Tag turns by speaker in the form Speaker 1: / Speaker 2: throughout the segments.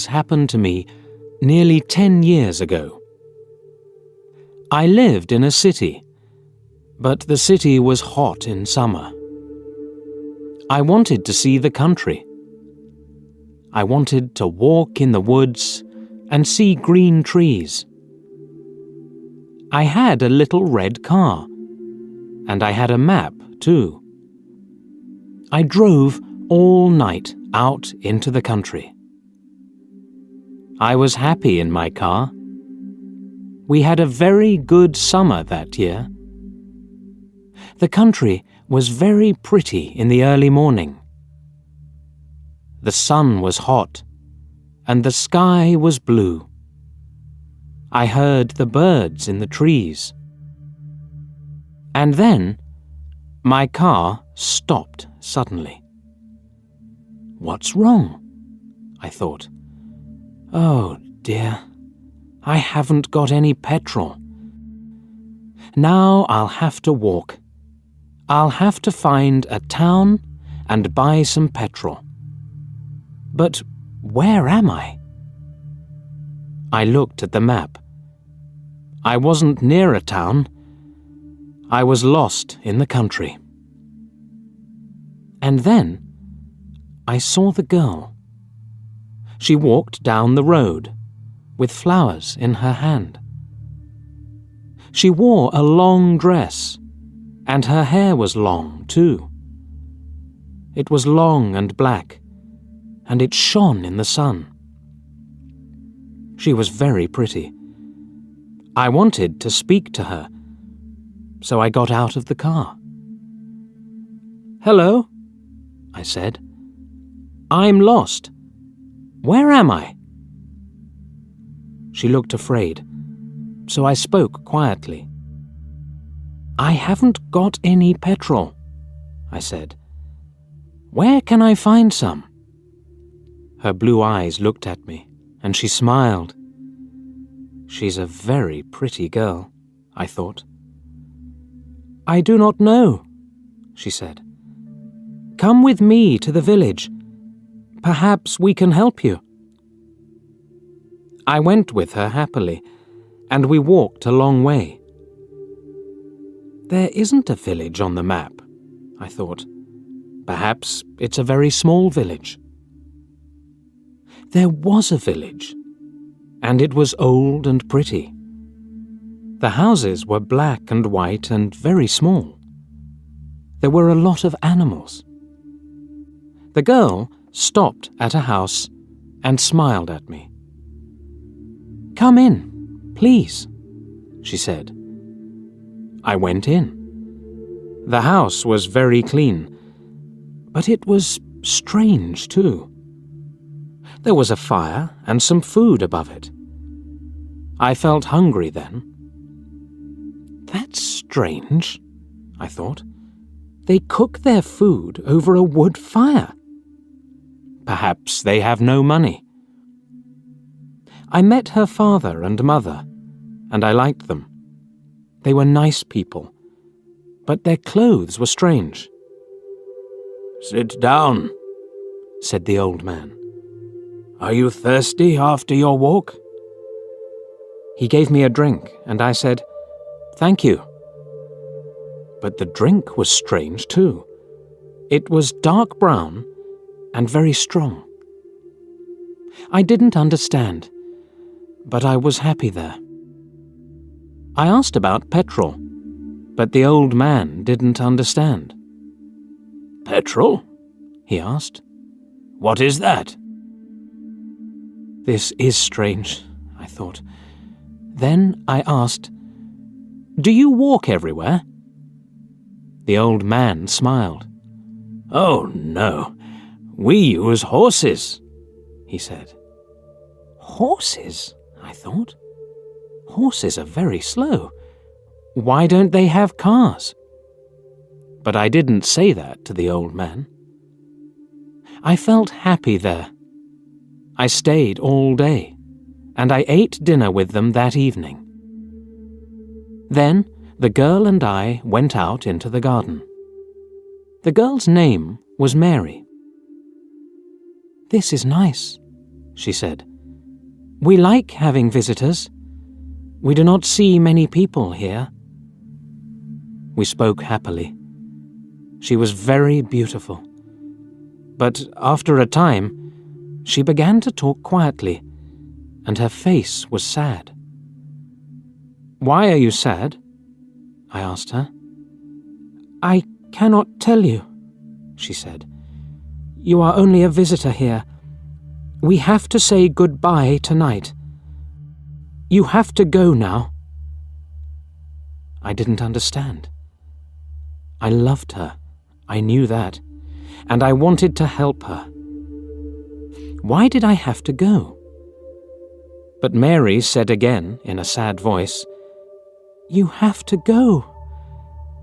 Speaker 1: happened to me nearly 10 years ago. I lived in a city, but the city was hot in summer. I wanted to see the country. I wanted to walk in the woods and see green trees. I had a little red car, and I had a map too. I drove all night out into the country. I was happy in my car. We had a very good summer that year. The country was very pretty in the early morning. The sun was hot, and the sky was blue. I heard the birds in the trees. And then, my car stopped suddenly. What's wrong? I thought. Oh dear, I haven't got any petrol. Now I'll have to walk. I'll have to find a town and buy some petrol. But where am I? I looked at the map. I wasn't near a town. I was lost in the country. And then I saw the girl. She walked down the road with flowers in her hand. She wore a long dress, and her hair was long too. It was long and black, and it shone in the sun. She was very pretty. I wanted to speak to her, so I got out of the car. "Hello," I said. "I'm lost. Where am I?" She looked afraid, so I spoke quietly. "I haven't got any petrol," I said. "Where can I find some?" Her blue eyes looked at me, and she smiled. She's a very pretty girl, I thought. "I do not know," she said. "Come with me to the village. Perhaps we can help you." I went with her happily, and we walked a long way. There isn't a village on the map, I thought. Perhaps it's a very small village. There was a village, and it was old and pretty. The houses were black and white and very small. There were a lot of animals. The girl stopped at a house and smiled at me. "Come in, please," she said. I went in. The house was very clean, but it was strange too. There was a fire and some food above it. I felt hungry then. That's strange, I thought. They cook their food over a wood fire. Perhaps they have no money. I met her father and mother, and I liked them. They were nice people, but their clothes were strange. "Sit down," said the old man. "Are you thirsty after your walk?" He gave me a drink, and I said, "Thank you." But the drink was strange too. It was dark brown and very strong. I didn't understand, but I was happy there. I asked about petrol, but the old man didn't understand. "Petrol?" he asked. "What is that?" This is strange, I thought. Then I asked, "Do you walk everywhere?" The old man smiled. "Oh, no. We use horses," he said. Horses, I thought. Horses are very slow. Why don't they have cars? But I didn't say that to the old man. I felt happy there. I stayed all day, and I ate dinner with them that evening. Then the girl and I went out into the garden. The girl's name was Mary. "This is nice," she said. "We like having visitors. We do not see many people here." We spoke happily. She was very beautiful. But after a time, she began to talk quietly, and her face was sad. "Why are you sad?" I asked her. "I cannot tell you," she said. "You are only a visitor here. We have to say goodbye tonight. You have to go now." I didn't understand. I loved her, I knew that, and I wanted to help her. Why did I have to go? But Mary said again in a sad voice, "You have to go.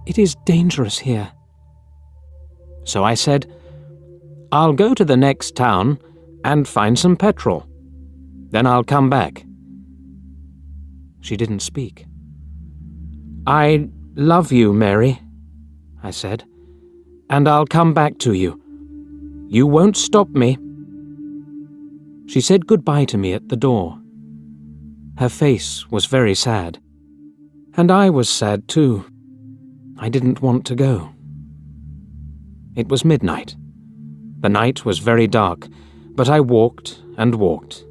Speaker 1: It is dangerous here." So I said, "I'll go to the next town and find some petrol. Then I'll come back." She didn't speak. "I love you, Mary," I said, "and I'll come back to you. You won't stop me." She said goodbye to me at the door. Her face was very sad, and I was sad too. I didn't want to go. It was midnight. The night was very dark, but I walked and walked.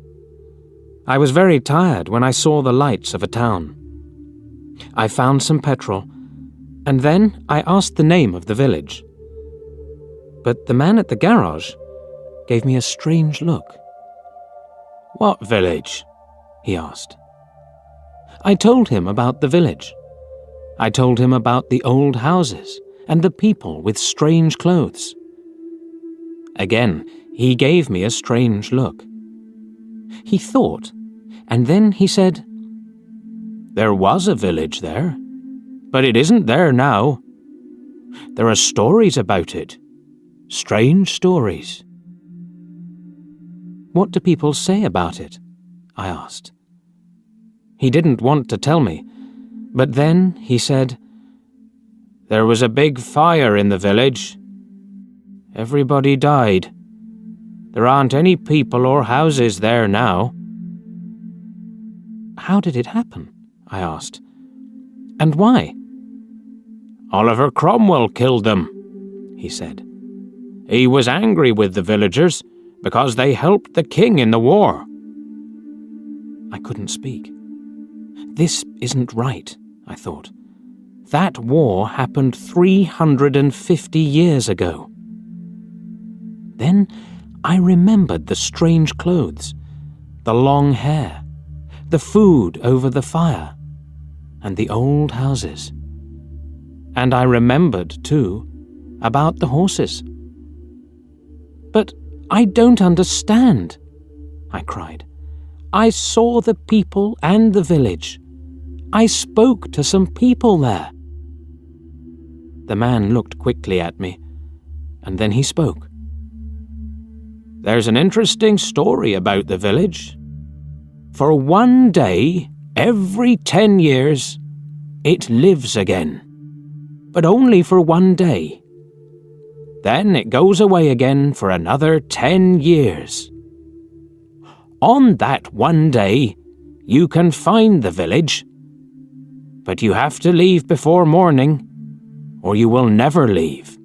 Speaker 1: I was very tired when I saw the lights of a town. I found some petrol, and then I asked the name of the village. But the man at the garage gave me a strange look. "What village?" he asked. I told him about the village. I told him about the old houses and the people with strange clothes. Again, he gave me a strange look. He thought, and then he said, "There was a village there, but it isn't there now. There are stories about it. Strange stories." "What do people say about it?" I asked. He didn't want to tell me, but then he said, "There was a big fire in the village. Everybody died. There aren't any people or houses there now." "How did it happen?" I asked. "And why?" "Oliver Cromwell killed them," he said. "He was angry with the villagers because they helped the king in the war." I couldn't speak. This isn't right, I thought. That war happened 350 years ago. Then I remembered the strange clothes, the long hair, the food over the fire, and the old houses. And I remembered, too, about the horses. "But I don't understand," I cried. "I saw the people and the village. I spoke to some people there." The man looked quickly at me, and then he spoke. "There's an interesting story about the village. For one day, every 10 years, it lives again. But only for one day. Then it goes away again for another 10 years. On that one day, you can find the village, but you have to leave before morning, or you will never leave."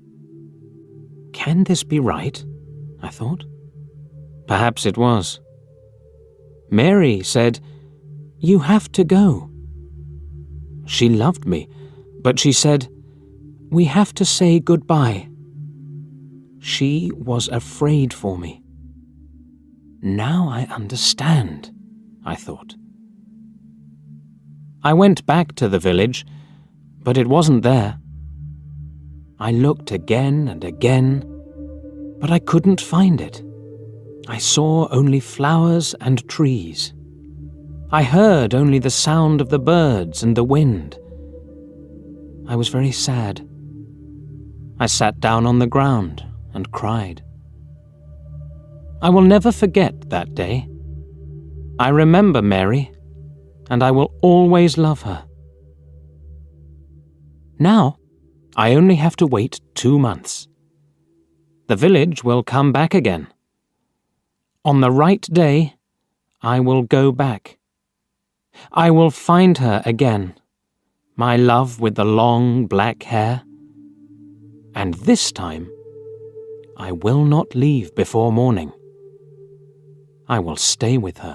Speaker 1: Can this be right? I thought. Perhaps it was. Mary said, "You have to go." She loved me, but she said, "We have to say goodbye." She was afraid for me. Now I understand, I thought. I went back to the village, but it wasn't there. I looked again and again, but I couldn't find it. I saw only flowers and trees. I heard only the sound of the birds and the wind. I was very sad. I sat down on the ground and cried. I will never forget that day. I remember Mary, and I will always love her. Now, I only have to wait 2 months. The village will come back again. On the right day, I will go back. I will find her again, my love with the long black hair. And this time, I will not leave before morning. I will stay with her.